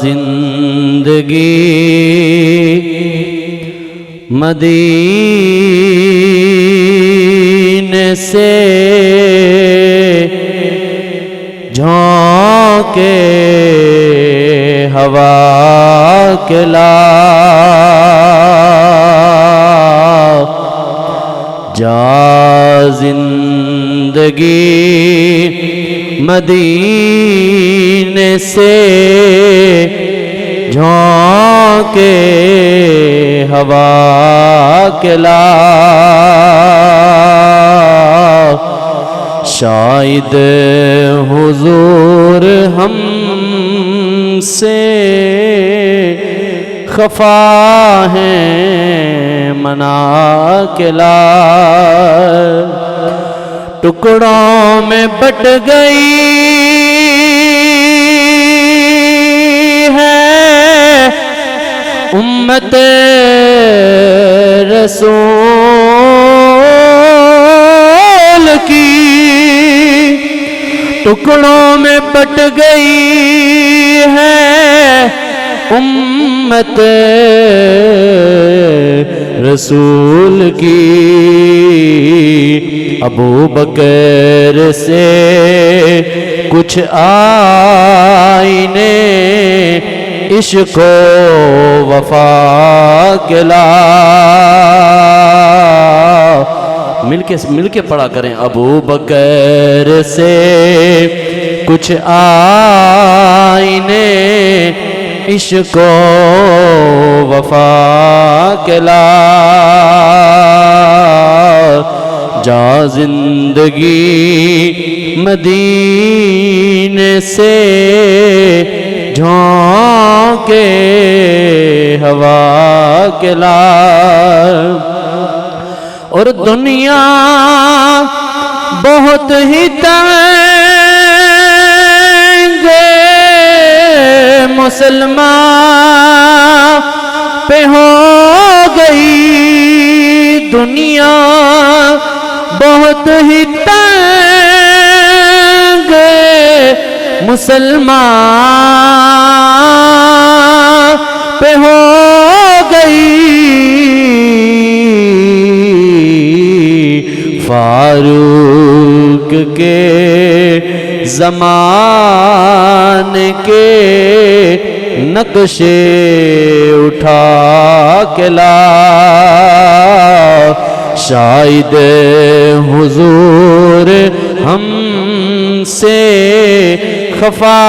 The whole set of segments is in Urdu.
زندگی مدینے سے جھونکے ہوا کے لا جا زندگی مدینے سے جھونکے ہوا کے لا شاید حضور ہم سے خفا ہیں منا کے لا ٹکڑوں میں بٹ گئی ہے امت رسول کی ٹکڑوں میں بٹ گئی ہے امت رسول کی ابو بکر سے کچھ آئینے عشق و وفا کے لا مل کے پڑھا کریں ابو بکر سے کچھ آئینے عشق و وفا کے لا جا زندگی مدینے سے جھونکے ہوا کے لا اور دنیا بہت ہی تنگ مسلمان پہ ہو گئی دنیا بہت ہی تنگ مسلمان پہ ہو گئی فاروق کے زمانے کے نقشے اٹھا کے لا شاید حضور ہم سے خفا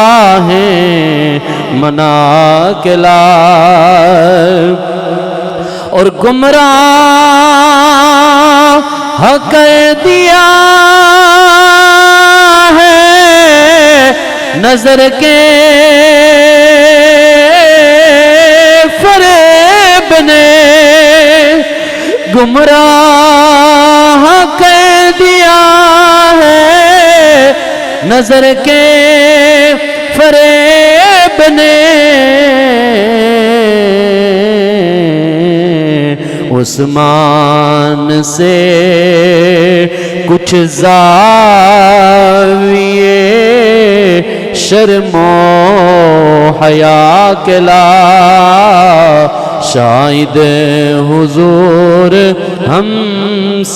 ہیں منا کے لا اور گمراہ کر دیا ہے نظر کے فریب نے گمراہ کر دیا ہے نظر کے فریب نے عثمان سے کچھ زاویے شرم و حیا کے لا شاید حضور ہم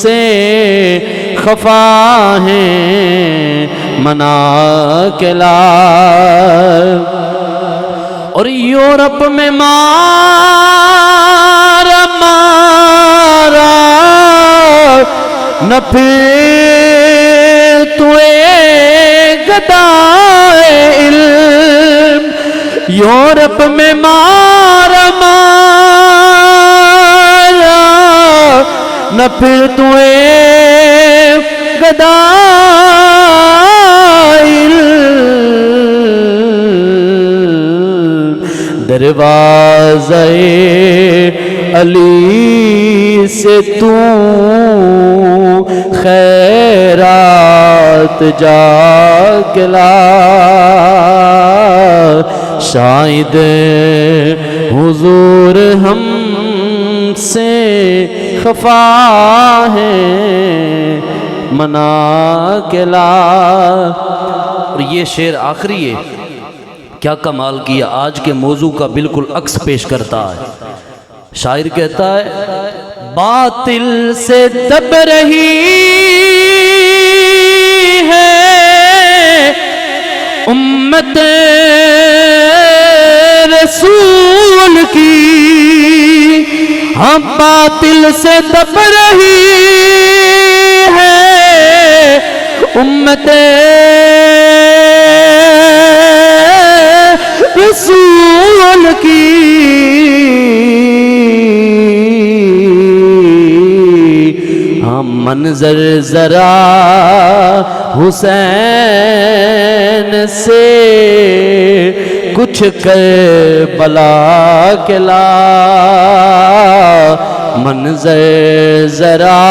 سے خفا ہیں منا کے لا اور یورپ میں مارا نہ پھر تو گدائے علم یورپ میں مارا نہ پھر تو گدائے علم دروازے علی سے تو خیرات جا کے لا شاید حضور ہم سے خفا ہیں منا کے لا. اور یہ شعر آخری ہے. کیا کمال کیا، آج کے موضوع کا بالکل عکس پیش کرتا ہے۔ شاعر کہتا ہے باطل سے دب رہی ہے امت رسول کی، ہم باطل سے دب رہی ہے امت رسول کی، ہم منظر ذرا حسین سے کچھ کربلا کے لا، منظر ذرا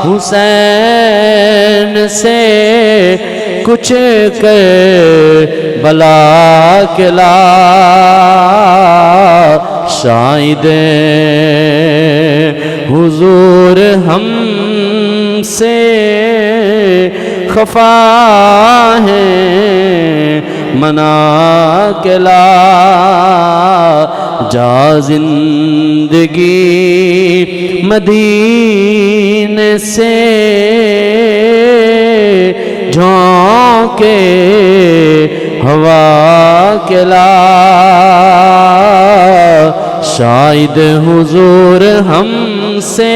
حسین سے کچھ کربلا کے لا، شاید حضور ہم سے خفا ہے منا کے لا، جا زندگی مدینے سے جھونکے ہوا کے لا، شاید حضور ہم سے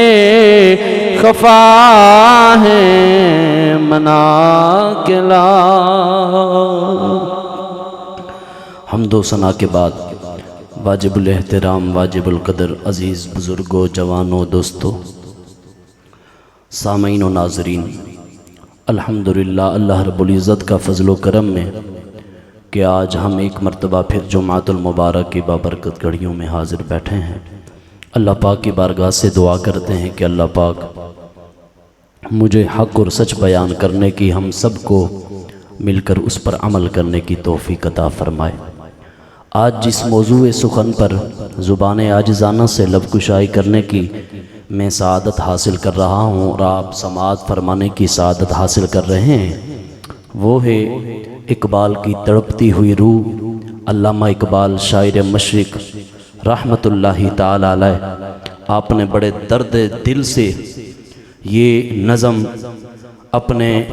خفا ہے منا کے لا۔ حمد و ثنا کے بعد واجب الاحترام واجب القدر عزیز بزرگوں، جوانوں، دوستوں، سامعین و ناظرین، الحمدللہ اللہ رب العزت کا فضل و کرم میں کہ آج ہم ایک مرتبہ پھر جمعۃ المبارک کی بابرکت گھڑیوں میں حاضر بیٹھے ہیں۔ اللہ پاک کی بارگاہ سے دعا کرتے ہیں کہ اللہ پاک مجھے حق اور سچ بیان کرنے کی، ہم سب کو مل کر اس پر عمل کرنے کی توفیق عطا فرمائے۔ آج جس موضوع سخن پر زبان عاجزانہ سے لب کشائی کرنے کی میں سعادت حاصل کر رہا ہوں اور آپ سماعت فرمانے کی سعادت حاصل کر رہے ہیں، وہ ہے اقبال کی تڑپتی ہوئی روح۔ علامہ اقبال شاعر مشرق رحمت اللہ تعالی علیہ، آپ نے بڑے درد دل سے یہ نظم اپنے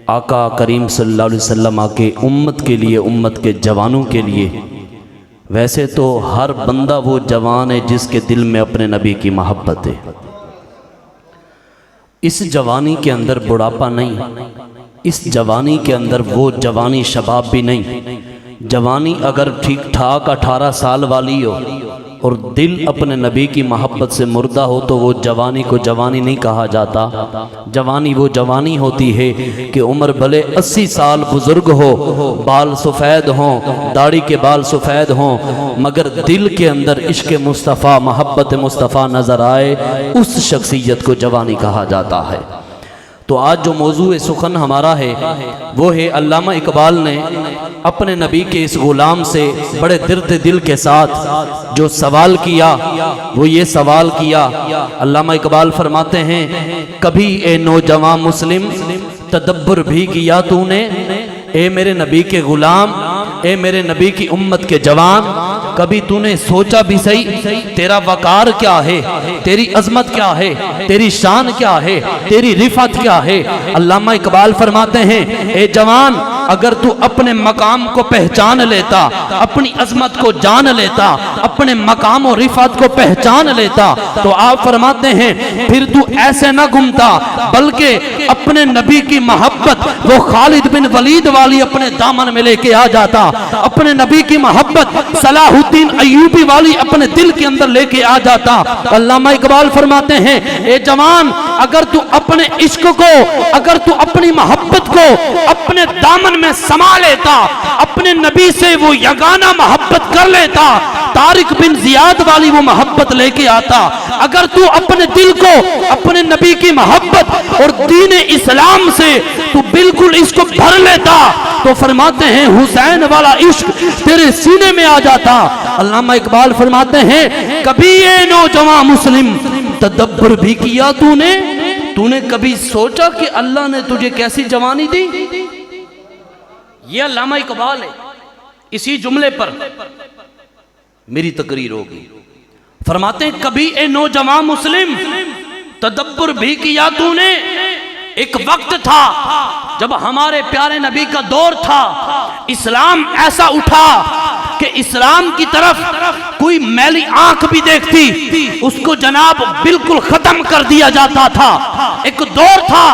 آقا کریم صلی اللہ علیہ وسلم کے امت کے لیے، امت کے جوانوں کے لیے، ویسے تو ہر بندہ وہ جوان ہے جس کے دل میں اپنے نبی کی محبت ہے، اس جوانی کے اندر بڑھاپا نہیں، اس جوانی کے اندر وہ جوانی شباب بھی نہیں۔ جوانی اگر ٹھیک ٹھاک 18 سال والی ہو اور دل اپنے نبی کی محبت سے مردہ ہو تو وہ جوانی کو جوانی نہیں کہا جاتا۔ جوانی وہ جوانی ہوتی ہے کہ عمر بھلے 80 سال بزرگ ہو، بال سفید ہوں، داڑھی کے بال سفید ہوں، مگر دل کے اندر عشق مصطفیٰ، محبت مصطفیٰ نظر آئے، اس شخصیت کو جوانی کہا جاتا ہے۔ تو آج جو موضوع سخن ہمارا ہے وہ ہے علامہ اقبال نے اپنے نبی کے اس غلام سے بڑے درد دل کے ساتھ جو سوال کیا، وہ یہ سوال کیا۔ علامہ اقبال فرماتے ہیں کبھی اے نوجوان مسلم تدبر بھی کیا تو نے، اے میرے نبی کے غلام، اے میرے نبی کی امت کے جوان، کبھی تو نے سوچا بھی صحیح تیرا وقار کیا ہے، تیری عظمت کیا ہے، تیری شان کیا ہے، تیری رفعت کیا ہے۔ علامہ اقبال فرماتے ہیں اے جوان، اگر تو اپنے مقام کو پہچان لیتا، اپنی عظمت کو جان لیتا، اپنے مقام و رفعت کو پہچان لیتا تو آپ فرماتے ہیں پھر تو ایسے نہ گھومتا بلکہ اپنے نبی کی محبت وہ خالد بن ولید والی اپنے دامن میں لے کے آ جاتا، اپنے نبی کی محبت صلاح الدین ایوبی والی اپنے دل کے اندر لے کے آ جاتا۔ علامہ اقبال فرماتے ہیں اے جوان، اگر تو اپنے عشق کو، اگر تو اپنی محبت کو اپنے دامن میں سما لیتا، اپنے نبی سے وہ یگانہ محبت کر لیتا، طارق بن زیاد والی وہ محبت لے کے آتا، اگر تو اپنے دل کو اپنے نبی کی محبت اور دین اسلام سے تو بالکل اس کو بھر لیتا تو فرماتے ہیں حسین والا عشق تیرے سینے میں آ جاتا۔ علامہ اقبال فرماتے ہیں کبھی یہ نوجوان مسلم تدبر بھی کیا تو نے کبھی سوچا کہ اللہ نے تجھے کیسی جوانی دی؟ یہ علامہ اقبال ہے، اسی جملے پر میری تقریر ہوگی. فرماتے ہیں کبھی اے نوجوان مسلم تدبر بھی کیا تو نے. ایک وقت تھا جب ہمارے پیارے نبی کا دور تھا، اسلام ایسا اٹھا کہ اسلام کی طرف کوئی میلی آنکھ بھی دیکھتی اس کو جناب بالکل ختم کر دیا جاتا تھا. ایک دور تھا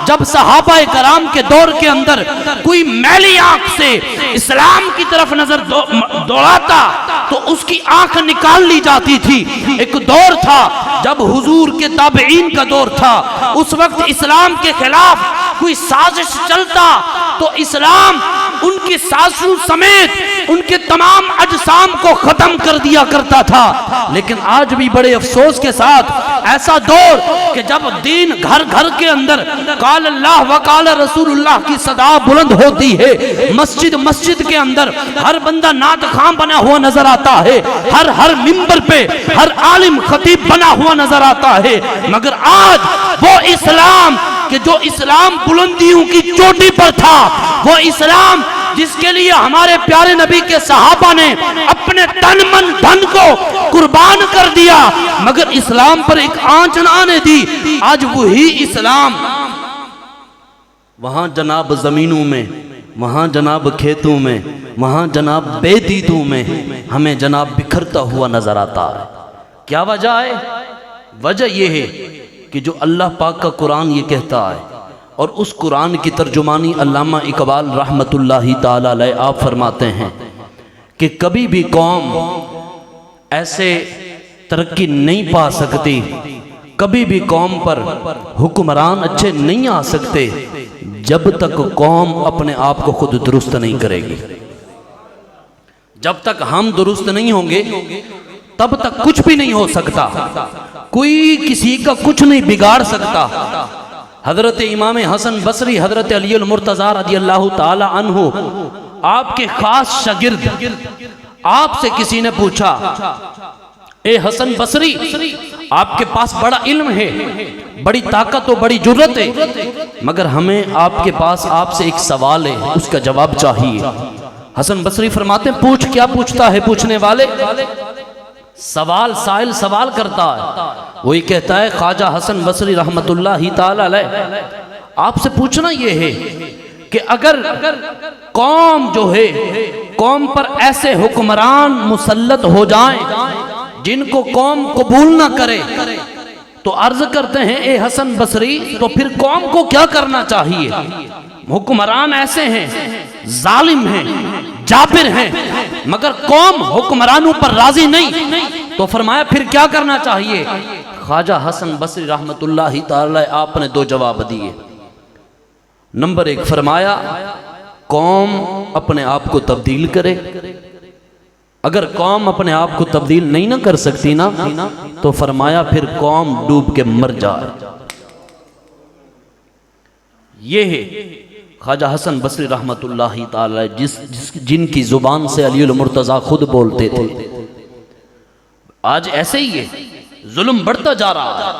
جب صحابہ کرام کے دور کے اندر کوئی میلی آنکھ سے اسلام کی طرف نظر دوڑاتا تو اس کی آنکھ نکال لی جاتی تھی. ایک دور تھا جب حضور کے تابعین کا دور تھا، اس وقت اسلام کے خلاف کوئی سازش چلتا تو اسلام ان کی سازشوں سمیت ان کے تمام اجسام کو ختم کر دیا کرتا تھا. لیکن آج بھی بڑے افسوس کے ساتھ ایسا دور کہ جب دین گھر گھر کے اندر قال اللہ وقال رسول اللہ کی صدا بلند ہوتی ہے، مسجد مسجد کے اندر ہر بندہ نعت خواں بنا ہوا نظر آتا ہے، ہر منبر پہ ہر عالم خطیب بنا ہوا نظر آتا ہے، مگر آج وہ اسلام کہ جو اسلام بلندیوں کی چوٹی پر تھا، وہ اسلام جس کے لیے ہمارے پیارے نبی کے صحابہ نے اپنے تن من دھن کو قربان کر دیا، مگر اسلام پر ایک آنچ نہ آنے دی. آج وہی اسلام وہاں جناب زمینوں میں، وہاں جناب کھیتوں میں، وہاں جناب بے دیدوں میں ہمیں جناب بکھرتا ہوا نظر آتا ہے. کیا وجہ ہے؟ وجہ یہ ہے کہ جو اللہ پاک کا قرآن یہ کہتا ہے اور اس قرآن کی ترجمانی علامہ اقبال رحمت اللہ تعالی علیہ آپ فرماتے ہیں کہ کبھی بھی قوم ایسے ترقی نہیں پا سکتی، کبھی بھی قوم پر حکمران اچھے نہیں آ سکتے جب تک قوم اپنے آپ کو خود درست نہیں کرے گی. جب تک ہم درست نہیں ہوں گے تب تک کچھ بھی نہیں ہو سکتا، کوئی کسی کا کچھ نہیں بگاڑ سکتا. حضرت امام حسن بصری حضرت علی المرتضی رضی اللہ تعالی عنہ آپ کے خاص شاگرد، آپ سے کسی نے پوچھا اے حسن بصری آپ کے پاس بڑا علم ہے، بڑی طاقت و بڑی جرت ہے، مگر ہمیں آپ کے پاس آپ سے ایک سوال ہے، اس کا جواب چاہیے. حسن بصری فرماتے ہیں پوچھ. کیا پوچھتا ہے پوچھنے والے؟ سوال سائل سوال کرتا ہے. وہی کہتا ہے خواجہ حسن بصری رحمت اللہ تعالی علیہ آپ سے پوچھنا یہ ہے کہ اگر قوم جو ہے قوم پر ایسے حکمران مسلط ہو جائیں جن کو قوم قبول نہ کرے تو عرض کرتے ہیں اے حسن بصری تو پھر قوم کو کیا کرنا چاہیے؟ حکمران ایسے ہیں، ظالم ہیں، جابر ہیں، مگر قوم حکمرانوں پر راضی نہیں، تو فرمایا پھر کیا کرنا چاہیے؟ خواجہ حسن بصری رحمت اللہ تعالی آپ نے دو جواب دیے. نمبر ایک فرمایا قوم اپنے آپ کو تبدیل کرے، اگر قوم اپنے آپ کو تبدیل نہیں نہ کر سکتی نا تو فرمایا پھر قوم ڈوب کے مر جائے. یہ ہے خواجہ حسن بصری رحمت اللہ تعالی جن کی زبان سے علی المرتضی خود بولتے تھے. آج ایسے ہی ہے، ظلم بڑھتا جا رہا ہے،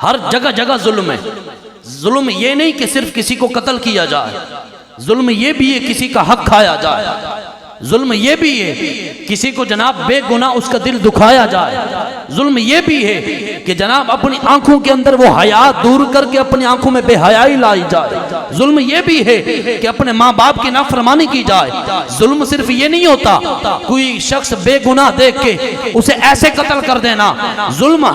ہر جگہ جگہ ظلم ہے. ظلم یہ نہیں کہ صرف کسی کو قتل کیا جائے، ظلم یہ بھی ہے کسی کا حق کھایا جائے، ظلم یہ بھی ہے کسی کو جناب بے گناہ اس کا دل دکھایا جائے، ظلم یہ بھی ہے کہ جناب اپنی آنکھوں کے اندر وہ حیا دور کر کے اپنی آنکھوں میں بے حیائی لائی جائے، ظلم یہ بھی ہے کہ اپنے ماں باپ کی نافرمانی کی جائے. ظلم صرف یہ نہیں ہوتا کوئی شخص بے گناہ دیکھ کے اسے ایسے قتل کر دینا، ظلم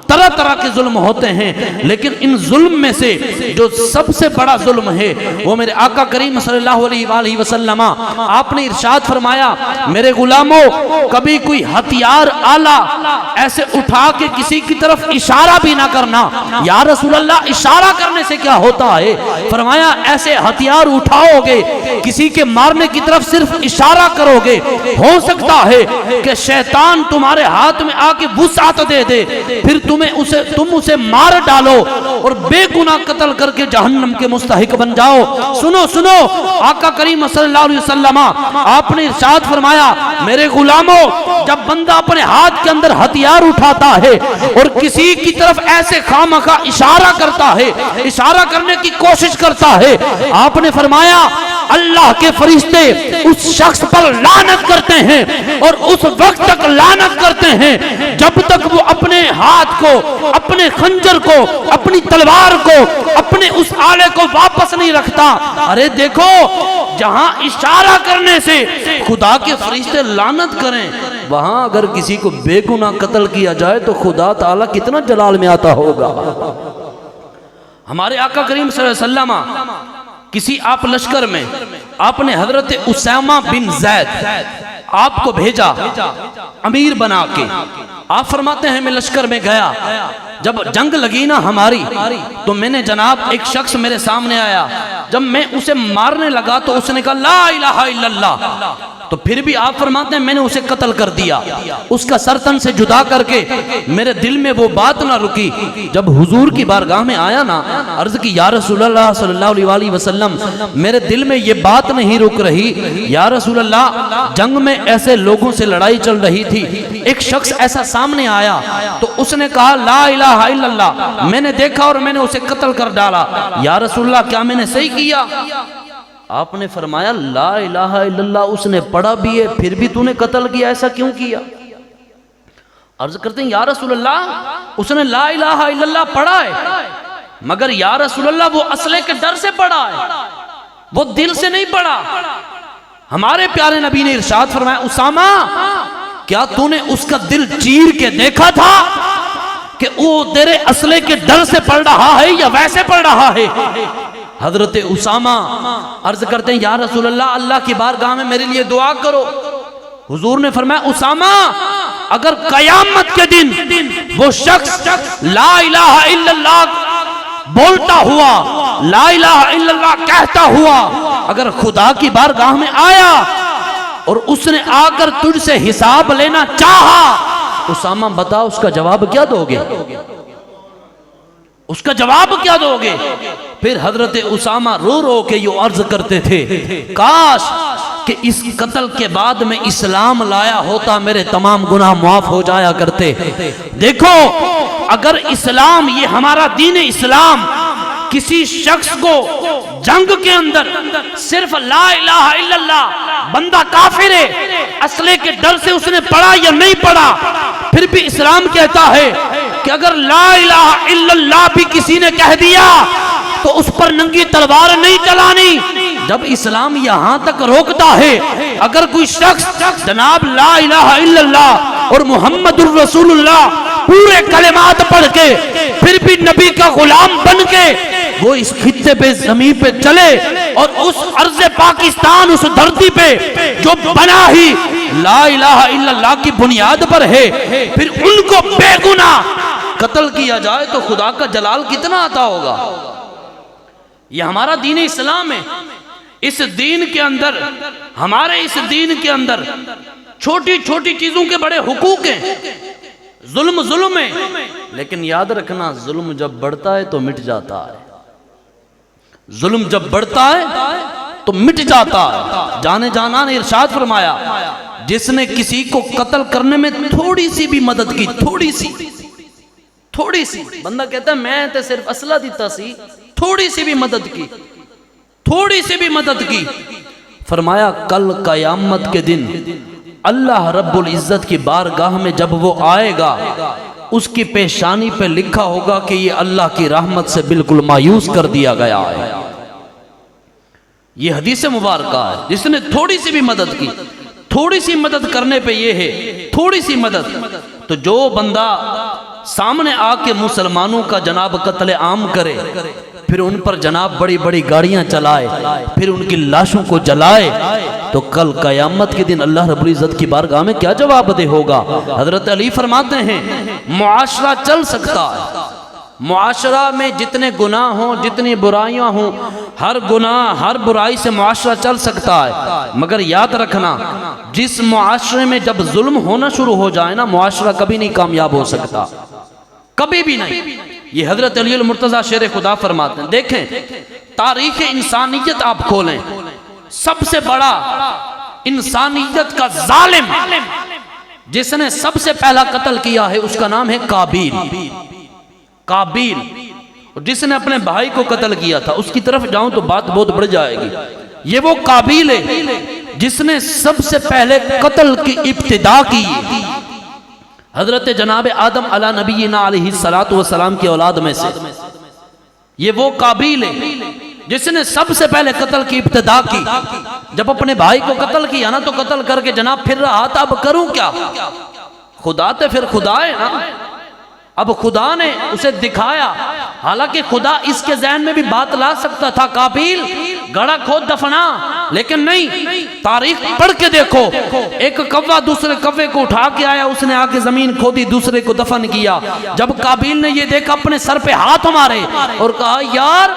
طرح طرح کے ظلم ہوتے ہیں، لیکن ان ظلم میں سے جو سب سے بڑا ظلم ہے وہ میرے آقا کریم صلی اللہ علیہ وآلہ وسلم آپ نے ارشاد فرمایا میرے غلاموں کبھی کوئی ہتھیار آلہ ایسے اٹھا کے کسی کی طرف اشارہ بھی نہ کرنا. یا رسول اللہ اشارہ کرنے سے کیا ہوتا ہے؟ فرمایا ایسے ہتھیار اٹھاؤ گے کسی کے مارنے کی طرف صرف اشارہ کرو گے، ہو سکتا ہے کہ شیطان تمہارے ہاتھ میں آ کے وسعت دے دے، پھر تم اسے مار ڈالو اور بے گناہ قتل کر کے جہنم کے مستحق بن جاؤ. سنو سنو آقا کریم صلی اللہ علیہ وسلم آپ نے ارشاد فرمایا میرے غلاموں جب بندہ اپنے ہاتھ کے اندر ہتھیار اٹھاتا ہے اور کسی کی طرف ایسے خامخواہ اشارہ کرتا ہے، اشارہ کرنے کی کوشش کرتا ہے، آپ نے فرمایا اللہ کے فرشتے اس شخص پر لعنت کرتے ہیں اور اس وقت تک لعنت کرتے ہیں جب تک وہ اپنے ہاتھ کو، اپنے خنجر کو، اپنی تلوار کو، اپنے اس آلے کو واپس نہیں رکھتا۔ ارے دیکھو، جہاں اشارہ کرنے سے خدا کے فرشتے لعنت کریں، وہاں اگر کسی کو بے گناہ قتل کیا جائے تو خدا تعالیٰ کتنا جلال میں آتا ہوگا۔ ہمارے آقا کریم صلی اللہ علیہ وسلم کسی آپ لشکر میں آپ نے حضرت اسامہ بن زید آپ کو بھیجا امیر بنا کے۔ آپ فرماتے ہیں میں لشکر میں گیا، جب جنگ لگی نا ہماری تو میں نے جناب ایک شخص میرے سامنے آیا، جب میں اسے مارنے لگا تو اس نے کہا لا الہ الا اللہ، تو پھر بھی آپ فرماتے ہیں میں نے اسے قتل کر دیا، اس کا سر تن سے جدا کر کے۔ میرے دل میں وہ بات نہ رکی، جب حضور کی بارگاہ میں آیا نا، عرض کی یا رسول اللہ صلی اللہ علیہ وسلم میرے دل میں یہ بات نہیں رک رہی، یا رسول اللہ جنگ میں ایسے لوگوں سے لڑائی چل رہی تھی، ایک شخص ایسا سامنے آیا تو اس نے کہا لا الہ الا اللہ، میں نے دیکھا اور میں نے اسے قتل کر ڈالا، یا رسول اللہ کیا میں نے صحیح کیا؟ آپ نے فرمایا لا الہ الا اللہ اس نے پڑھا بھی ہے پھر بھی تو نے قتل کیا، ایسا کیوں کیا؟ عرض کرتے ہیں یا رسول اللہ اس نے لا الہ الا اللہ پڑھا ہے، مگر یا رسول اللہ وہ اسلحے کے ڈر سے پڑھا ہے، وہ دل سے نہیں پڑھا۔ ہمارے پیارے نبی نے ارشاد فرمایا اسامہ کیا تو نے اس کا دل چیر کے دیکھا تھا کہ وہ تیرے اسلحے کے ڈر سے پڑھ رہا ہے یا ویسے پڑھ رہا ہے؟ حضرت اسامہ عرض کرتے ہیں یا رسول اللہ اللہ کی بارگاہ میں میرے لیے دعا کرو۔ حضور نے فرمایا اسامہ اگر قیامت کے دن وہ شخص لا الہ الا اللہ بولتا ہوا، لا الہ الا اللہ کہتا ہوا اگر خدا کی بارگاہ میں آیا اور اس نے آ کر تجھ سے حساب لینا چاہا، اسامہ بتا اس کا جواب کیا دو گے؟ اس کا جواب کیا دو گے؟ پھر حضرت اسامہ رو رو کے یہ عرض کرتے تھے کاش کہ اس قتل کے بعد میں اسلام لایا ہوتا میرے تمام گناہ معاف ہو جایا کرتے۔ دیکھو اگر اسلام، یہ ہمارا دین اسلام کسی شخص کو جنگ کے اندر صرف لا الہ الا اللہ، بندہ کافر ہے، اسلحے کے ڈر سے اس نے پڑھا یا نہیں پڑھا، پھر بھی اسلام کہتا ہے کہ اگر لا الہ الا اللہ بھی کسی نے کہہ دیا تو اس پر ننگی تلوار نہیں چلانی۔ جب اسلام یہاں تک روکتا ہے اگر کوئی شخص جناب لا الہ الا اللہ اور محمد الرسول اللہ پورے کلمات پڑھ کے پھر بھی نبی کا غلام بن کے وہ اس خطے پہ زمین پہ چلے اور اس ارض پاکستان، اس دھرتی پہ جو بنا ہی لا الہ الا اللہ کی بنیاد پر ہے، پھر ان کو بے گناہ قتل کیا جائے تو خدا کا جلال کتنا آتا ہوگا۔ یہ ہمارا دین اسلام ہے۔ اس دین کے اندر، ہمارے اس دین کے اندر چھوٹی چھوٹی چیزوں کے بڑے حقوق ہیں۔ ظلم ظلم ہے، لیکن یاد رکھنا ظلم جب بڑھتا ہے تو مٹ جاتا ہے، ظلم جب بڑھتا ہے تو مٹ جاتا ہے۔ جانے جانا نے ارشاد فرمایا جس نے کسی کو قتل کرنے میں تھوڑی سی بھی مدد کی، تھوڑی سی بندہ کہتا ہے میں تے صرف اسلحہ دیتا سی، تھوڑی سی بھی مدد کی، تھوڑی سی بھی مدد کی، فرمایا کل قیامت کے دن اللہ رب العزت کی بارگاہ میں جب وہ آئے گا اس کی پیشانی پہ لکھا ہوگا کہ یہ اللہ کی رحمت سے بالکل مایوس کر دیا گیا ہے۔ یہ حدیث مبارکہ ہے، جس نے تھوڑی سی بھی مدد کی، تھوڑی سی مدد کرنے پہ یہ ہے، تھوڑی سی مدد۔ تو جو بندہ سامنے آ کے مسلمانوں کا جناب قتل عام کرے، پھر ان پر جناب بڑی بڑی گاڑیاں چلائے، پھر ان کی لاشوں کو جلائے، تو کل قیامت کے دن اللہ رب العزت کی بارگاہ میں کیا جواب دے ہوگا؟ حضرت علی فرماتے ہیں معاشرہ چل سکتا ہے، معاشرہ میں جتنے گناہ ہوں، جتنی برائیاں ہوں، ہر گناہ ہر برائی سے معاشرہ چل سکتا ہے، مگر یاد رکھنا جس معاشرے میں جب ظلم ہونا شروع ہو جائے نا، معاشرہ کبھی نہیں کامیاب ہو سکتا، کبھی بھی نہیں۔ یہ حضرت علی المرتضیٰ شیر خدا فرماتے ہیں۔ دیکھیں تاریخ انسانیت آپ کھولیں، سب سے بڑا انسانیت کا ظالم جس نے سب سے پہلا قتل کیا ہے اس کا نام ہے قابیل۔ قابیل جس نے اپنے بھائی کو قتل کیا تھا، اس کی طرف جاؤں تو بات بہت بڑھ جائے گی۔ یہ وہ قابیل ہے جس نے سب سے پہلے قتل کی ابتدا کی. حضرت جناب آدم علی نبینا علیہ السلام کی اولاد میں سے یہ وہ قابیل ہے جس نے سب سے پہلے قتل کی ابتدا کی. جب اپنے بھائی کو قتل کیا نا تو قتل کر کے جناب پھر رہا تھا اب کروں کیا. خدا تے پھر خدا ہے نا. اب خدا نے اسے دکھایا. حالانکہ خدا اس کے ذہن میں بھی بات لا سکتا تھا قابیل گڑا کھود دفنا, لیکن نہیں. تاریخ پڑھ کے دیکھو, ایک کوا دوسرے کوے کو اٹھا کے آیا, اس نے آ کے زمین کھودی, دوسرے کو دفن کیا. جب قابیل نے یہ دیکھا اپنے سر پہ ہاتھ مارے اور کہا یار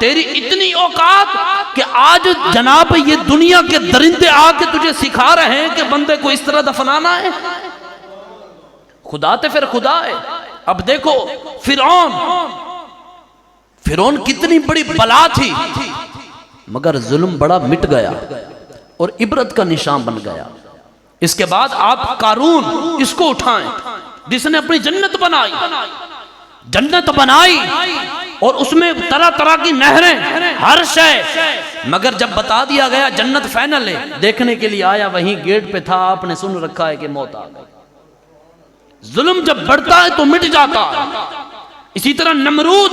تیری اتنی اوقات کہ آج جناب یہ دنیا کے درندے آ کے تجھے سکھا رہے ہیں کہ بندے کو اس طرح دفنانا ہے. خدا تے پھر خدا ہے. اب دیکھو فرعون کتنی بڑی بلا تھی, مگر ظلم بڑا مٹ گیا اور عبرت کا نشان بن گیا. اس کے بعد آپ قارون اس کو اٹھائیں جس نے اپنی جنت بنائی اور اس میں طرح طرح کی نہریں, ہر شے. مگر جب بتا دیا گیا جنت فائنل ہے, دیکھنے کے لیے آیا, وہیں گیٹ پہ تھا, آپ نے سن رکھا ہے کہ موت آ گئی. ظلم جب بڑھتا ہے تو مٹ جاتا ہے. اسی طرح نمرود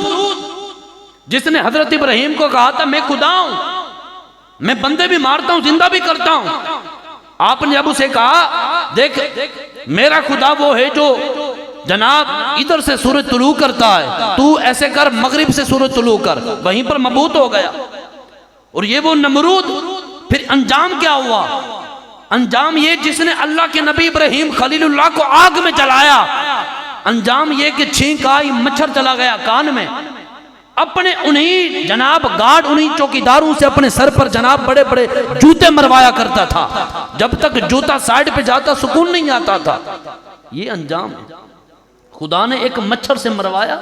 جس نے حضرت ابراہیم کو کہا تھا میں خدا ہوں, میں بندے بھی مارتا ہوں زندہ بھی کرتا ہوں. آپ نے جب اسے کہا دیکھ میرا خدا وہ ہے جو جناب ادھر سے سورج طلوع کرتا ہے, تو ایسے کر مغرب سے سورج طلوع کر, وہیں پر مبعوث ہو گیا. اور یہ وہ نمرود, پھر انجام کیا ہوا؟ انجام یہ جس نے اللہ کے نبی ابراہیم خلیل اللہ کو آگ میں جلایا, انجام یہ کہ چھینک آئی, مچھر چلا گیا کان میں. اپنے انہی جناب گارڈ, انہی چوکیداروں سے اپنے سر پر جناب بڑے بڑے جوتے مروایا کرتا تھا. جب تک جوتا سائیڈ پہ جاتا سکون نہیں آتا تھا. یہ انجام خدا نے ایک مچھر سے مروایا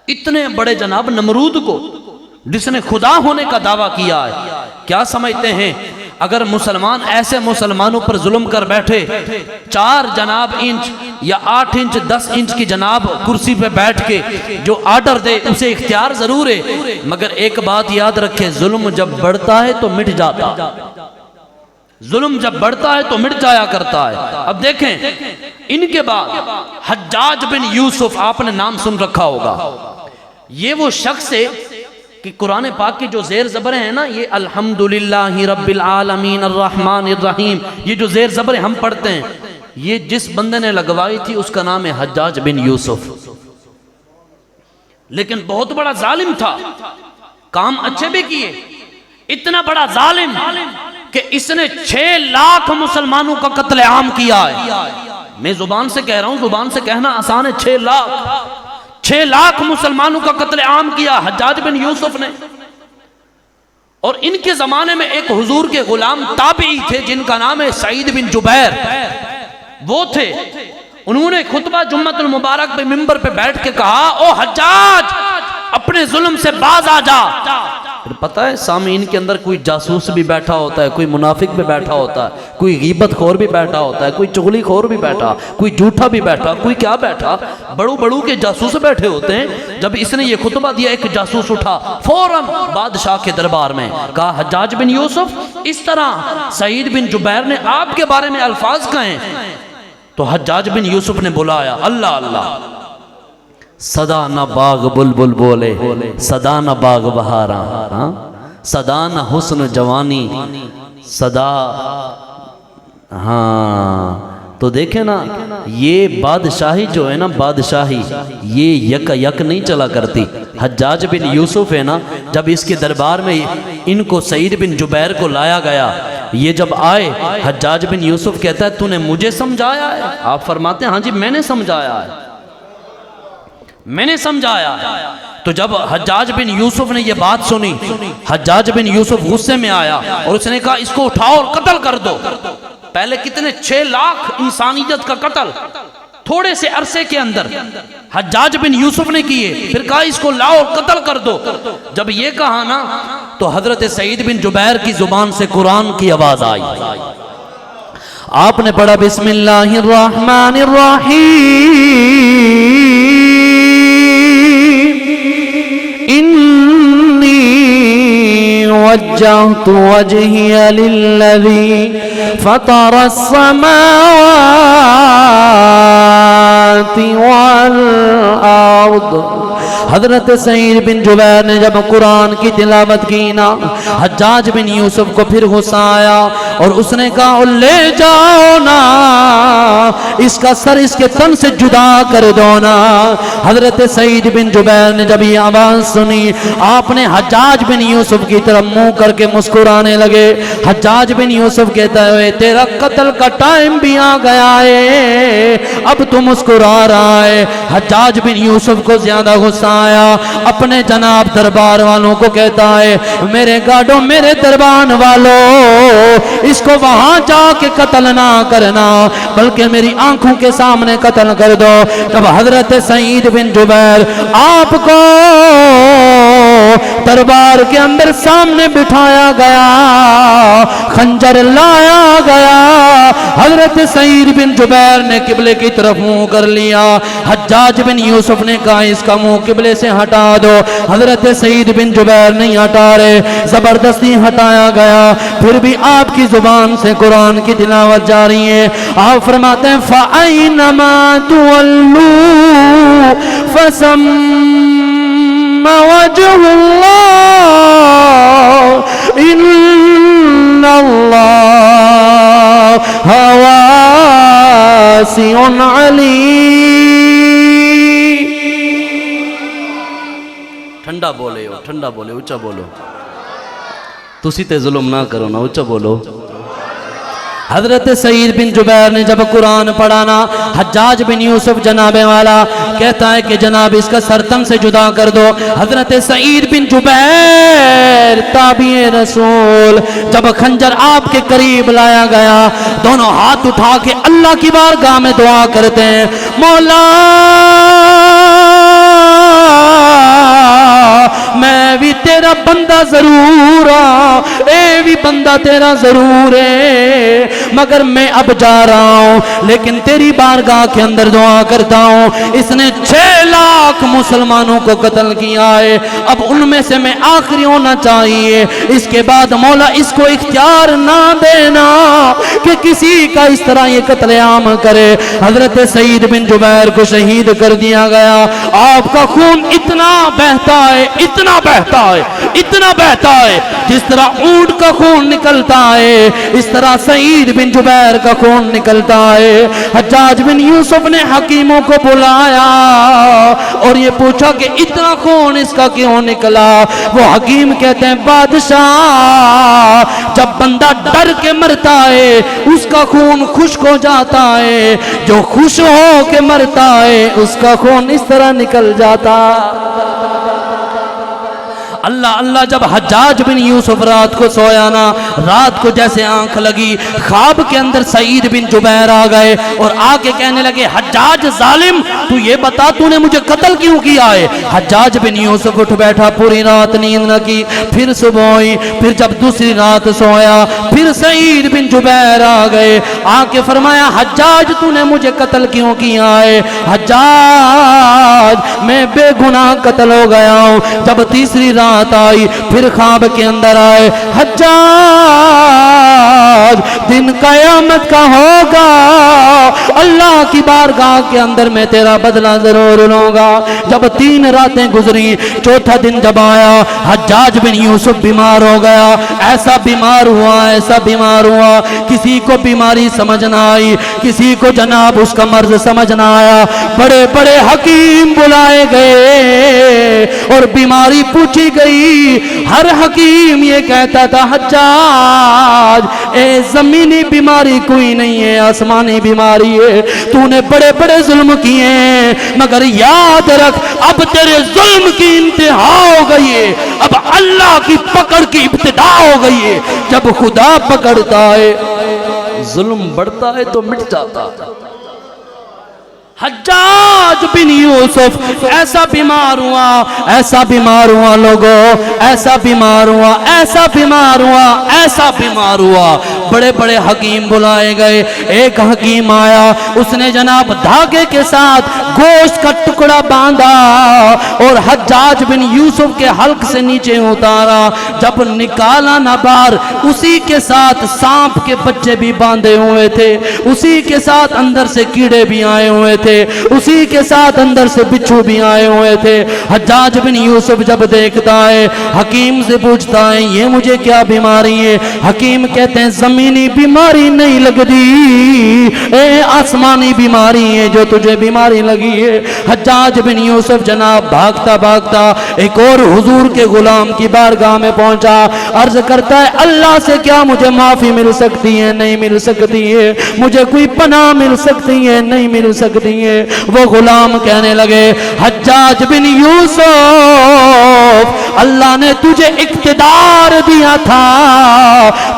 اتنے بڑے جناب نمرود کو جس نے خدا ہونے کا دعویٰ کیا ہے. کیا سمجھتے ہیں اگر مسلمان ایسے مسلمانوں پر ظلم کر بیٹھے, 4 جناب انچ یا 8 انچ 10 انچ کی جناب کرسی پہ بیٹھ کے جو آرڈر دے اسے اختیار ضرور ہے, مگر ایک بات یاد رکھے, ظلم جب بڑھتا ہے تو مٹ جاتا. ظلم جب بڑھتا ہے تو مٹ جایا کرتا ہے. اب دیکھیں ان کے بعد حجاج بن یوسف, آپ نے نام سن رکھا ہوگا. یہ وہ شخص ہے کہ قرآن پاک کی جو زیر زبریں ہیں نا, یہ الحمدللہ رب العالمین الرحمن الرحیم, یہ جو زیر زبریں ہم پڑھتے ہیں, یہ جس بندے نے لگوائی تھی اس کا نام ہے حجاج بن یوسف. لیکن بہت بڑا ظالم تھا, کام اچھے بھی کیے. اتنا بڑا ظالم کہ اس نے 6 لاکھ مسلمانوں کا قتل عام کیا ہے. میں زبان سے کہہ رہا ہوں, زبان سے کہنا آسان ہے. 6 لاکھ مسلمانوں کا قتل عام کیا حجاج بن یوسف نے. اور ان کے زمانے میں ایک حضور کے غلام تابعی تھے جن کا نام ہے سعید بن جبیر. وہ تھے, انہوں نے خطبہ جمعۃ المبارک پہ ممبر پہ بیٹھ کے کہا او حجاج اپنے ظلم سے باز آ جا. پھر پتہ ہے سامعین کے اندر کوئی جاسوس بھی بیٹھا ہوتا ہے, کوئی منافق بھی بیٹھا ہوتا ہے, کوئی غیبت خور بھی بیٹھا ہوتا ہے, کوئی چغلی خور بھی بیٹھا, کوئی جھوٹا بھی بیٹھا, کوئی کیا بیٹھا, بڑو کے جاسوس بیٹھے ہوتے ہیں. جب اس نے یہ خطبہ دیا ایک جاسوس اٹھا فوراً بادشاہ کے دربار میں کہا حجاج بن یوسف اس طرح سعید بن جبیر نے آپ کے بارے میں الفاظ کہیں. تو حجاج بن یوسف نے بلایا, اللہ اللہ, صدا نہ باغ بلبل بولے, صدا نہ باغ بہاراں, صدا نہ حسن جوانی, صدا. ہاں تو دیکھیں نا, یہ بادشاہی جو ہے نا, بادشاہی یہ یک نہیں چلا کرتی. حجاج بن یوسف ہے نا, جب اس کے دربار میں ان کو سعید بن جبیر کو لایا گیا, یہ جب آئے حجاج بن یوسف کہتا ہے تو نے مجھے سمجھایا ہے؟ آپ فرماتے ہیں ہاں جی میں نے سمجھایا ہے, میں نے سمجھایا. تو جب حجاج بن یوسف نے یہ بات سنی, حجاج بن یوسف غصے میں آیا اور اس نے کہا اس کو اٹھاؤ اور قتل کر دو. پہلے کتنے 6 لاکھ انسانیت کا قتل تھوڑے سے عرصے کے اندر حجاج بن یوسف نے کیے. پھر کہا اس کو لاؤ اور قتل کر دو. جب یہ کہا نا تو حضرت سعید بن جبیر کی زبان سے قرآن کی آواز آئی. آپ نے پڑھا بسم اللہ الرحمن الرحیم وجهت وجهي للذي فطر السماوات والأرض۔ حضرت سعید بن جبیر نے جب قرآن کی تلاوت کی نا، حجاج بن یوسف کو پھر غصہ آیا اور اس نے کہا لے جاؤ نا، اس کا سر اس کے تن سے جدا کر دو نا۔ حضرت سعید بن جبیر نے جب یہ آواز سنی، آپ نے حجاج بن یوسف کی طرف منہ کر کے مسکرانے لگے۔ حجاج بن یوسف کہتا ہے تیرا قتل کا ٹائم بھی آ گیا ہے، اب تو مسکرا رہا ہے۔ حجاج بن یوسف کو زیادہ غصہ آیا، اپنے جناب دربار والوں کو کہتا ہے میرے گارڈوں، میرے دربان والوں، اس کو وہاں جا کے قتل نہ کرنا بلکہ میری آنکھوں کے سامنے قتل کر دو۔ جب حضرت سعید بن جبیر آپ کو دربار کے اندر سامنے بٹھایا گیا، خنجر لایا گیا، حضرت سعید بن جبیر نے قبلے کی طرف منہ کر لیا۔ حجاج بن یوسف نے کہا اس کا منہ قبلے سے ہٹا دو، حضرت سعید بن جبیر نہیں ہٹا رہے، زبردستی ہٹایا گیا۔ پھر بھی آپ کی زبان سے قرآن کی تلاوت جاری ہے۔ آپ فرماتے ہیں فَأَيْنَمَا تُوَلُّوا فَثَمَّ وَجْهُ اللَّهِ إِنَّ اللَّهَ وَاسِعٌ عَلِيمٌ۔ ٹھنڈا بولے ہو، ٹھنڈا بولے، اونچا بولو، تسی تے ظلم نہ کرو نا، اونچا بولو۔ حضرت سعید بن جبیر نے جب قرآن پڑھا نا، حجاج بن یوسف جناب والا کہتا ہے کہ جناب اس کا سر تن سے جدا کر دو۔ حضرت سعید بن جبیر تابع رسول جب خنجر آپ کے قریب لایا گیا، دونوں ہاتھ اٹھا کے اللہ کی بارگاہ میں دعا کرتے ہیں مولا میں بھی تیرا بندہ ضرور ہوں، اے بھی بندہ تیرا ضرور ہے، مگر میں اب جا رہا ہوں لیکن تیری بارگاہ کے اندر دعا کرتا ہوں۔ اس نے 6 لاکھ مسلمانوں کو قتل کیا ہے، اب ان میں سے میں آخری ہونا چاہیے، اس کے بعد مولا اس کو اختیار نہ دینا کہ کسی کا اس طرح یہ قتل عام کرے۔ حضرت سعید بن جبیر کو شہید کر دیا گیا۔ آپ کا خون اتنا بہتا ہے، اتنا بہتا ہے، اتنا بہتا ہے، جس طرح اونٹ کا خون نکلتا ہے اس طرح سعید بن جبیر کا خون نکلتا ہے۔ حجاج بن یوسف نے حکیموں کو بلایا اور یہ پوچھا کہ اتنا خون اس کا کیوں نکلا؟ وہ حکیم کہتے ہیں بادشاہ جب بندہ ڈر کے مرتا ہے اس کا خون خشک ہو جاتا ہے، جو خوش ہو کے مرتا ہے اس کا خون اس طرح نکل جاتا۔ اللہ اللہ جب حجاج بن یوسف رات کو سویا نا، رات کو جیسے آنکھ لگی، خواب کے اندر سعید بن جبیر آ گئے اور آ کے کہنے لگے حجاج ظالم تو یہ بتا تو نے مجھے قتل کیوں کیا ہے؟ حجاج بن یوسف اٹھ بیٹھا، پوری رات نیند نہ کی، پھر صبح ہوئی، پھر جب دوسری رات سویا پھر سعید بن جبیر آ گئے، آ کے فرمایا حجاج تو نے مجھے قتل کیوں کیا ہے؟ حجاج میں بے گناہ قتل ہو گیا ہوں۔ جب تیسری رات آئی پھر خواب کے اندر آئے حجاج دن قیامت کا ہوگا، اللہ کی بارگاہ کے اندر میں تیرا بدلہ ضرور لوں گا۔ جب 3 راتیں گزری، چوتھا دن جب آیا حجاج بن یوسف بیمار ہو گیا، ایسا بیمار ہوا، ایسا بیمار ہوا، کسی کو بیماری سمجھ نہ آئی، کسی کو جناب اس کا مرض سمجھ نہ آیا۔ بڑے بڑے حکیم بلائے گئے اور بیماری پوچھی گئی، ہر حکیم یہ کہتا تھا حجاج اے زمینی بیماری کوئی نہیں ہے، آسمانی بیماری ہے، تو نے بڑے بڑے ظلم کیے ہیں مگر یاد رکھ اب تیرے ظلم کی انتہا ہو گئی ہے، اب اللہ کی پکڑ کی ابتدا ہو گئی ہے۔ جب خدا پکڑتا ہے ظلم بڑھتا ہے تو مٹ جاتا ہے۔ حجاج بن یوسف ایسا بیمار ہوا، ایسا بیمار ہوا لوگوں، ایسا بیمار ہوا، ایسا بیمار ہوا، ایسا بیمار ہوا، بڑے بڑے حکیم بلائے گئے. ایک حکیم آیا, اس نے جناب دھاگے کے ساتھ گوشت کا ٹکڑا باندھا اور حجاج بن یوسف کے حلق سے نیچے اتارا. جب نکالا نہ باہر, اسی کے ساتھ سانپ کے بچے بھی باندھے ہوئے تھے, اسی کے ساتھ اندر سے کیڑے بھی آئے ہوئے تھے, اسی کے ساتھ اندر سے بچھو بھی آئے ہوئے تھے. حجاج بن یوسف جب دیکھتا ہے, حکیم سے پوچھتا ہے یہ مجھے کیا بیماری ہے؟ حکیم کہتے ہیں زمینی بیماری نہیں لگتی, اے آسمانی بیماری ہے جو تجھے بیماری لگی ہے. حجاج بن یوسف جناب بھاگتا بھاگتا ایک اور حضور کے غلام کی بارگاہ میں پہنچا, عرض کرتا ہے اللہ سے کیا مجھے معافی مل سکتی ہے؟ نہیں مل سکتی ہے. مجھے کوئی پناہ مل سکتی ہے؟ نہیں مل سکتی ہے. وہ غلام کہنے لگے حجاج بن یوسف, اللہ نے تجھے اقتدار دیا تھا,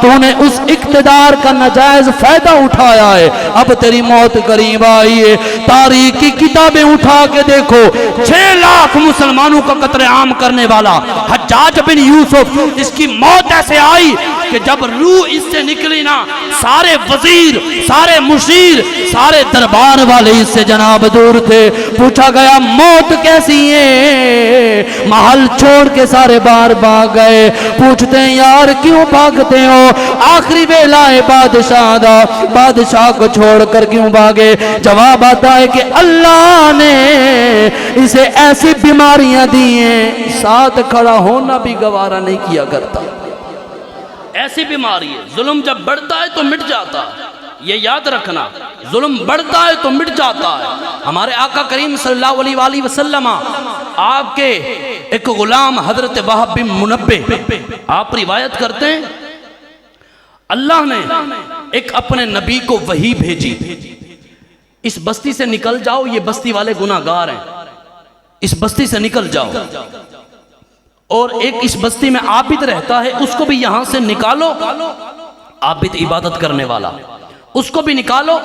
تو نے اس اقتدار کا ناجائز فائدہ اٹھایا ہے, اب تیری موت قریب آئی ہے. تاریخ کی کتابیں اٹھا کے دیکھو, 6 لاکھ مسلمانوں کا قتل عام کرنے والا حجاج بن یوسف, اس کی موت ایسے آئی کہ جب روح اس سے نکلی نا, سارے وزیر, سارے مشیر, سارے دربار والے اس سے جناب دور تھے. پوچھا گیا موت کیسی ہے؟ محل چھوڑ کے سارے باہر بھاگ گئے. پوچھتے ہیں یار کیوں بھاگتے ہو؟ آخری ویلا ہے بادشاہ دا, بادشاہ کو چھوڑ کر کیوں بھاگے؟ جواب آتا ہے کہ اللہ نے اسے ایسی بیماریاں دی ہیں ساتھ کھڑا ہونا بھی گوارا نہیں کیا کرتا. ایسی بیماری ہے, ظلم جب بڑھتا ہے تو مٹ جاتا ہے, یہ یاد رکھنا, ظلم بڑھتا ہے تو مٹ جاتا ہے. ہمارے آقا کریم صلی اللہ علیہ وآلہ وسلم, آپ کے ایک غلام حضرت وہب بن منبہ, آپ روایت کرتے ہیں اللہ نے ایک اپنے نبی کو وحی بھیجی, اس بستی سے نکل جاؤ, یہ بستی والے گناہگار ہیں, اس بستی سے نکل جاؤ. اور ایک اس بستی میں عابد رہتا ہے, اس کو بھی یہاں سے نکالو, عابد عبادت کرنے والا, اس کو بھی نکالو.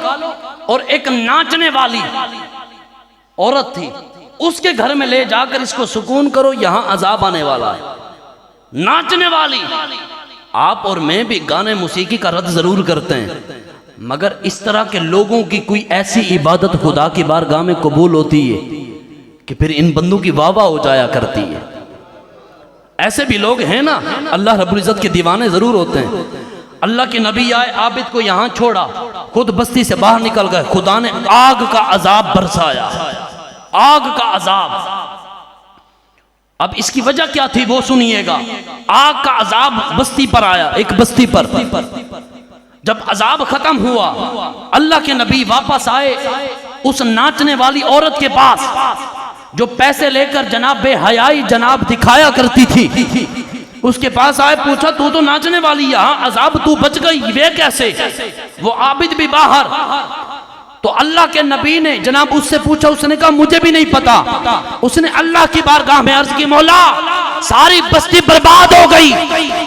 اور ایک ناچنے والی عورت تھی, اس کے گھر میں لے جا کر اس کو سکون کرو, یہاں عذاب آنے والا ہے. ناچنے والی, آپ اور میں بھی گانے موسیقی کا رد ضرور کرتے ہیں, مگر اس طرح کے لوگوں کی کوئی ایسی عبادت خدا کی بارگاہ میں قبول ہوتی ہے کہ پھر ان بندوں کی واہ واہ ہو جایا کرتی ہے. ایسے بھی لوگ ہیں نا, اللہ رب العزت کے دیوانے ضرور ہوتے ہیں. اللہ کے نبی آئے, عابد کو یہاں چھوڑا, خود بستی سے باہر نکل گئے, خدا نے آگ کا عذاب برسایا, آگ کا عذاب. اب اس کی وجہ کیا تھی وہ سنیے گا. آگ کا عذاب بستی پر آیا, ایک بستی پر. جب عذاب ختم ہوا, اللہ کے نبی واپس آئے اس ناچنے والی عورت کے پاس جو پیسے لے کر جناب بے حیائی جناب دکھایا کرتی تھی, اس کے پاس آئے, پوچھا تو تو ناچنے والی, یہاں عذاب تو بچ گئی, وہ کیسے؟ وہ عابد بھی باہر. تو اللہ کے نبی نے جناب اس سے پوچھا, اس نے کہا مجھے بھی نہیں پتا. اس نے اللہ کی بارگاہ میں عرض کی مولا ساری بستی برباد ہو گئی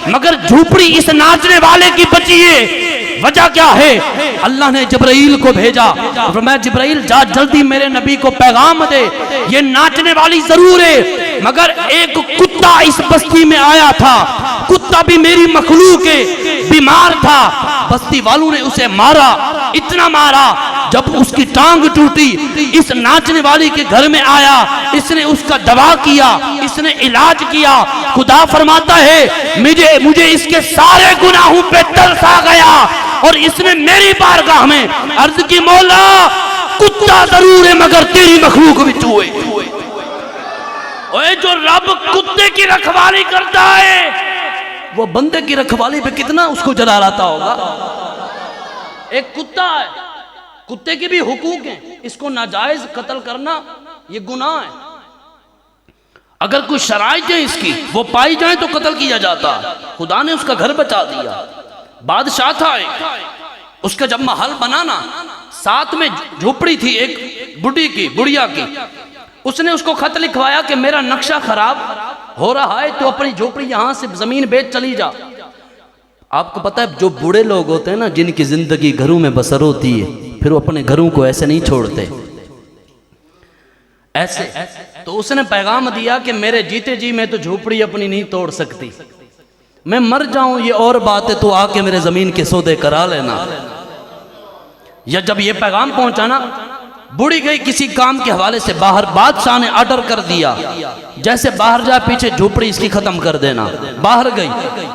مگر جھوپڑی اس ناچنے والے کی بچی ہے, وجہ کیا ہے؟ اللہ نے جبرائیل کو بھیجا, فرمایا جبرائیل جا جلدی میرے نبی کو پیغام دے, یہ ناچنے والی ضرور ہے مگر ایک کتا اس بستی میں آیا تھا, کتا بھی میری مخلوق ہے, بیمار تھا. بستی والوں نے اسے مارا, اتنا مارا جب اس کی ٹانگ ٹوٹی, اس ناچنے والی کے گھر میں آیا, اس نے اس کا دوا کیا, اس نے علاج کیا. خدا فرماتا ہے مجھے اس کے سارے گناہوں پہ ترس آ گیا اور اس نے میری بارگاہ میں عرض کی مولا کتا ضرور ہے مگر تیری مخلوق بھی تو ہے. اوے جو رب کتے کی رکھوالی کرتا ہے وہ بندے کی رکھوالی پہ کتنا اس کو جلال آتا ہوگا. ایک کتا ہے, کتے کے بھی حقوق ہیں, اس کو ناجائز قتل کرنا یہ گناہ ہے. اگر کوئی شرائط ہے اس کی وہ پائی جائیں تو قتل کیا جاتا. خدا نے اس کا گھر بچا دیا. بادشاہ تھا ایک, اس کا جب محل بنانا, ساتھ میں جھوپڑی تھی ایک بڑھیا کی. اس نے اس کو خط لکھوایا کہ میرا نقشہ خراب ہو رہا ہے تو اپنی جھوپڑی یہاں سے زمین بیچ چلی جا. آپ کو پتہ ہے جو بوڑھے لوگ ہوتے ہیں نا, جن کی زندگی گھروں میں بسر ہوتی ہے, پھر وہ اپنے گھروں کو ایسے نہیں چھوڑتے ایسے. تو اس نے پیغام دیا کہ میرے جیتے جی میں تو جھوپڑی اپنی نہیں توڑ سکتی, میں مر جاؤں یہ اور بات ہے، تو آ کے میرے زمین کے سودے کرا لینا۔ یا جب یہ پیغام پہنچا نا، بوڑھی گئی کسی کام کے حوالے سے باہر، بادشاہ نے آرڈر کر دیا جیسے باہر جائے پیچھے جھوپڑی اس کی ختم کر دینا۔ باہر گئی،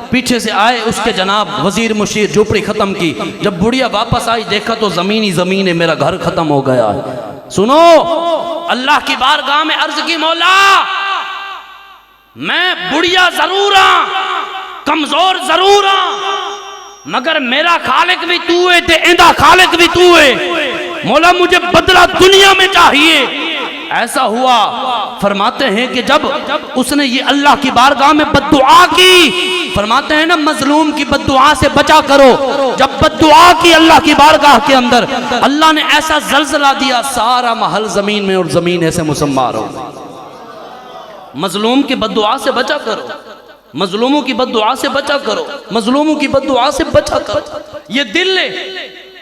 پیچھے سے آئے اس کے جناب وزیر مشیر، جھوپڑی ختم کی۔ جب بڑھیا واپس آئی دیکھا تو زمین ہی زمین ہے، میرا گھر ختم ہو گیا ہے۔ سنو، اللہ کی بارگاہ میں عرض کی، مولا میں بڑھیا ضرور ہاں، کمزور ضرور ہاں، مگر میرا خالق بھی تو ہے تے ایندہ خالق بھی تو ہے، مولا مجھے بدلہ دنیا میں چاہیے۔ ایسا ہوا، فرماتے ہیں کہ جب اس نے یہ اللہ کی بارگاہ میں بددعا کی، فرماتے ہیں نا مظلوم کی بددعا سے بچا کرو، جب بددعا کی اللہ کی بارگاہ کے اندر، اللہ نے ایسا زلزلہ دیا، سارا محل زمین میں اور زمین ایسے مسمار ہو۔ مظلوم کی بددعا سے بچا کرو، مظلوموں کی بددعا سے بچا کرو، مظلوموں کی بددعا سے بچا کرو۔ یہ دل ہے،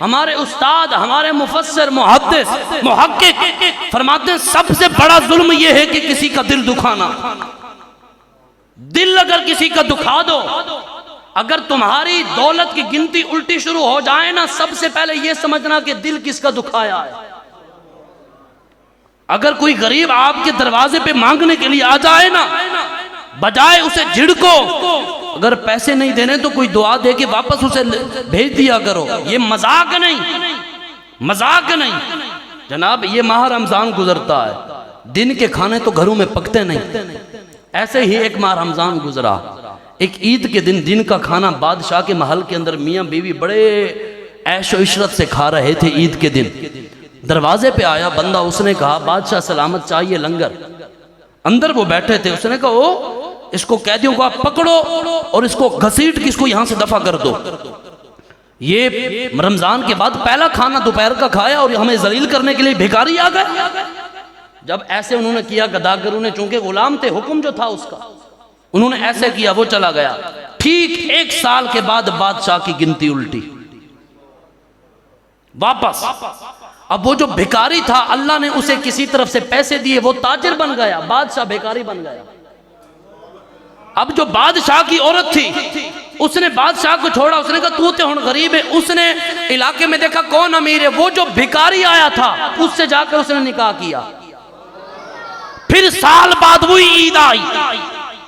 ہمارے استاد، ہمارے مفسر، محدث، محقق فرماتے ہیں سب سے بڑا ظلم یہ ہے کہ کسی کا دل دکھانا۔ دل اگر کسی کا دکھا دو، اگر تمہاری دولت کی گنتی الٹی شروع ہو جائے نا، سب سے پہلے یہ سمجھنا کہ دل کس کا دکھایا ہے۔ اگر کوئی غریب آپ کے دروازے پہ مانگنے کے لیے آ جائے نا، بجائے اسے جھڑکو، اگر پیسے نہیں دینے تو کوئی دعا دے کے واپس اسے بھیج دیا کرو۔ یہ مذاق نہیں، مذاق نہیں جناب۔ یہ ماہ رمضان گزرتا ہے، دن کے کھانے تو گھروں میں پکتے نہیں۔ ایسے ہی ایک ماہ رمضان گزرا، ایک عید کے دن دن کا کھانا بادشاہ کے محل کے اندر میاں بیوی بڑے عیش و عشرت سے کھا رہے تھے۔ عید کے دن دروازے پہ آیا بندہ، اس نے کہا بادشاہ سلامت چاہیے لنگر۔ اندر وہ بیٹھے تھے، اس نے کہا او اس کو قیدیوں کو آپ پکڑو اور اس کو گھسیٹ کے اس کو یہاں سے دفع کر دو۔ یہ رمضان کے بعد پہلا کھانا دوپہر کا کھایا اور ہمیں ذلیل کرنے کے لیے بھیکاری آ گئے۔ جب ایسے انہوں نے کیا، گداگروں نے چونکہ غلام تھے، حکم جو تھا اس کا، انہوں نے ایسے کیا، وہ چلا گیا۔ ٹھیک 1 سال کے بعد بادشاہ کی گنتی الٹی، واپس۔ اب وہ جو بھیکاری تھا، اللہ نے اسے کسی طرف سے پیسے دیے، وہ تاجر بن گیا، بادشاہ بھیکاری بن گیا۔ اب جو بادشاہ کی عورت تھی، اس نے بادشاہ کو چھوڑا، اس نے کہا تو تے ہن غریب ہے۔ اس نے علاقے میں دیکھا کون امیر ہے، وہ جو بھیکاری آیا تھا اس سے جا کر اس نے نکاح کیا۔ پھر سال بعد وہی عید آئی،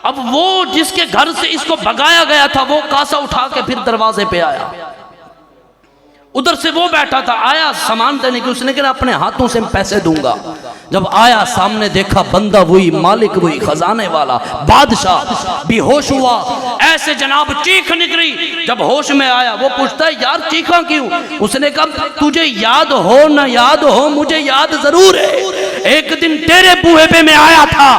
اب وہ جس کے گھر سے اس کو بھگایا گیا تھا، وہ کاسا اٹھا کے پھر دروازے پہ آیا۔ ادھر سے وہ بیٹھا تھا، آیا سامان دینے کی، اس نے کہا اپنے ہاتھوں سے پیسے دوں گا۔ جب آیا سامنے دیکھا بندہ وہی، مالک وہی، خزانے والا بادشاہ، بھی ہوش ہوا، ایسے جناب چیخ نکلی۔ جب ہوش میں آیا وہ پوچھتا ہے یار چیخا کیوں؟ اس نے کہا تجھے یاد ہو نہ یاد ہو، مجھے یاد ضرور ہے، ایک دن تیرے بوہے پہ میں آیا تھا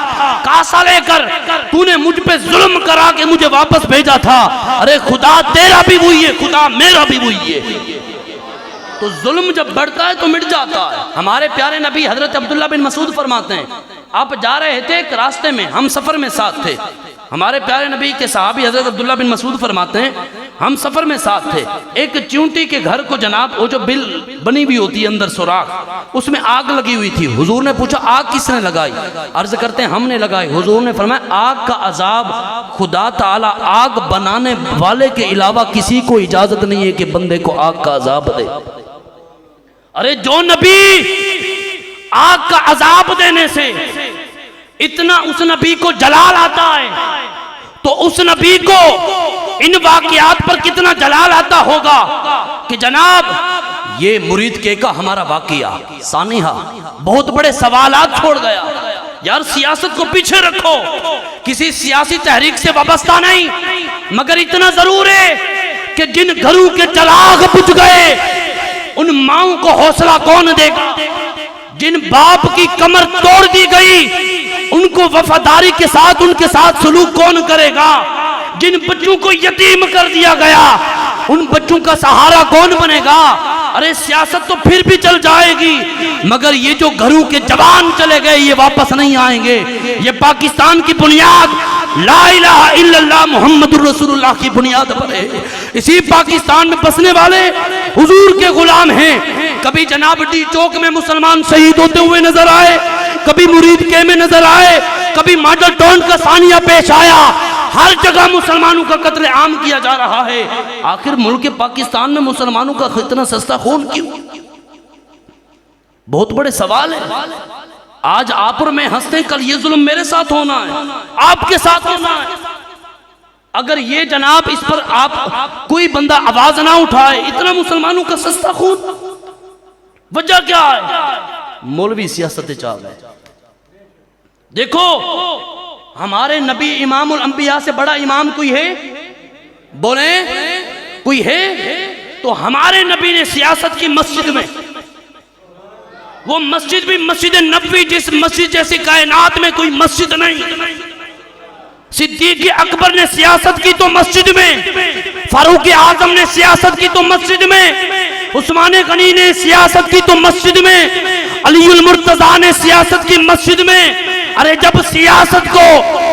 کاسا لے کر، تو نے مجھ پہ ظلم کرا کے مجھے واپس بھیجا تھا۔ ارے خدا تیرا بھی وہی ہے، خدا میرا بھی وہی ہے۔ تو ظلم جب بڑھتا ہے تو مٹ جاتا ہے۔ ہمارے پیارے نبی حضرت عبداللہ بن مسعود فرماتے ہیں، آپ جا رہے تھے ایک راستے میں، ہم سفر میں ساتھ تھے۔ ہمارے پیارے نبی کے صحابی حضرت عبداللہ بن مسعود فرماتے ہیں ہم سفر میں ساتھ تھے، ایک چیونٹی کے گھر کو جناب وہ جو بل بنی ہوئی ہوتی ہے اندر سوراخ، اس میں آگ لگی ہوئی تھی۔ حضور نے پوچھا آگ کس نے لگائی؟ عرض کرتے ہیں ہم نے لگائی۔ حضور نے فرمایا آگ کا عذاب خدا تعالی آگ بنانے والے کے علاوہ کسی کو اجازت نہیں ہے کہ بندے کو آگ کا عذاب دے۔ ارے جو نبی آگ کا عذاب دینے سے اتنا اس نبی کو جلال آتا ہے، تو اس نبی کو ان واقعات پر کتنا جلال آتا ہوگا کہ جناب یہ مرید کے کا ہمارا واقعہ سانحہ بہت بڑے سوالات چھوڑ گیا۔ یار سیاست کو پیچھے رکھو، کسی سیاسی تحریک سے وابستہ نہیں، مگر اتنا ضرور ہے کہ جن گھروں کے چراغ بجھ گئے ان ماؤں کو حوصلہ کون دے گا؟ جن باپ کی کمر توڑ دی گئی ان کو وفاداری کے ساتھ ان کے ساتھ سلوک کون کرے گا؟ جن بچوں کو یتیم کر دیا گیا ان بچوں کا سہارا کون بنے گا؟ ارے سیاست تو پھر بھی چل جائے گی، مگر یہ جو گھروں کے جوان چلے گئے یہ واپس نہیں آئیں گے۔ یہ پاکستان کی بنیاد لا الہ الا اللہ محمد الرسول اللہ کی بنیاد پر ہے۔ اسی پاکستان میں بسنے والے حضور کے غلام ہیں۔ کبھی جناب ڈی چوک میں مسلمان شہید ہوتے ہوئے نظر آئے، کبھی مرید کے میں نظر آئے، کبھی ماڈل ٹاؤن کا ثانیہ پیش آیا۔ ہر جگہ مسلمانوں کا قتل عام کیا جا رہا ہے، آخر ملک پاکستان میں مسلمانوں کا اتنا سستا خون کیوں؟ بہت بڑے سوال ہے۔ آج آپ اور میں ہنستے ہیں، کل یہ ظلم میرے ساتھ ہونا ہے، آپ کے ساتھ ہونا ہے۔ اگر یہ جناب اس پر آپ کوئی بندہ آواز نہ اٹھائے، اتنا مسلمانوں کا سستا خون، وجہ کیا ہے؟ مولوی سیاست چال ہے۔ دیکھو ہمارے نبی امام الانبیاء سے بڑا امام کوئی ہے؟ بولیں کوئی ہے؟ تو ہمارے نبی نے سیاست کی مسجد میں، وہ مسجد بھی مسجد نبوی، جس مسجد جیسی کائنات میں کوئی مسجد نہیں۔ صدیق اکبر نے سیاست کی تو مسجد میں، فاروق اعظم نے سیاست کی تو مسجد میں، عثمان غنی نے سیاست کی تو مسجد میں، علی المرتضیٰ نے سیاست کی مسجد میں۔ ارے جب سیاست کو،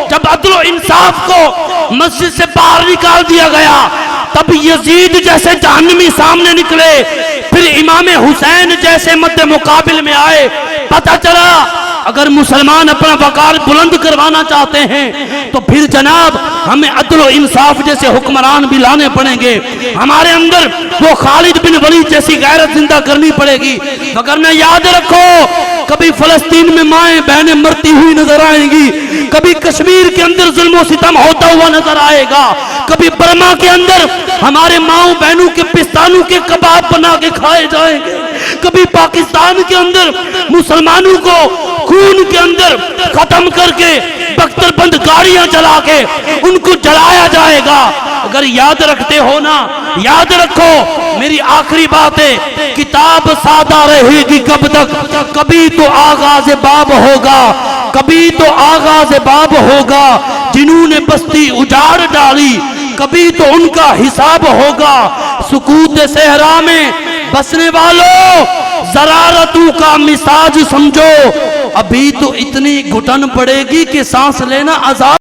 جب عدل و انصاف کو مسجد سے باہر نکال دیا گیا، تب یزید جیسے جہنمی سامنے نکلے، پھر امام حسین جیسے مد مقابل میں آئے۔ پتہ چلا اگر مسلمان اپنا وقار بلند کروانا چاہتے ہیں تو پھر جناب ہمیں عدل و انصاف جیسے حکمران بھی لانے پڑیں گے، ہمارے اندر وہ خالد بن ولید جیسی غیرت زندہ کرنی پڑے گی۔ وگرنہ یاد رکھو، کبھی فلسطین میں مائیں بہنیں مرتی ہوئی نظر آئیں گی، کبھی کشمیر کے اندر ظلم و ستم ہوتا ہوا نظر آئے گا، کبھی برما کے اندر ہمارے ماؤں بہنوں کے پستانوں کے کباب بنا کے کھائے جائیں گے، کبھی پاکستان کے اندر مسلمانوں کو خون کے اندر ختم کر کے بختر بند گاڑیاں چلا کے ان کو جلایا جائے گا۔ اگر یاد رکھتے ہو نا، یاد رکھو میری آخری بات ہے، کتاب سادہ رہے گی کب تک؟ کبھی تو آغاز باب ہوگا، کبھی تو آغاز باب ہوگا، جنہوں نے بستی اجاڑ ڈالی کبھی تو ان کا حساب ہوگا۔ سکوت صحرا میں بسنے والوں زرارتوں کا مزاج سمجھو، ابھی تو اتنی گھٹن پڑے گی کہ سانس لینا عذاب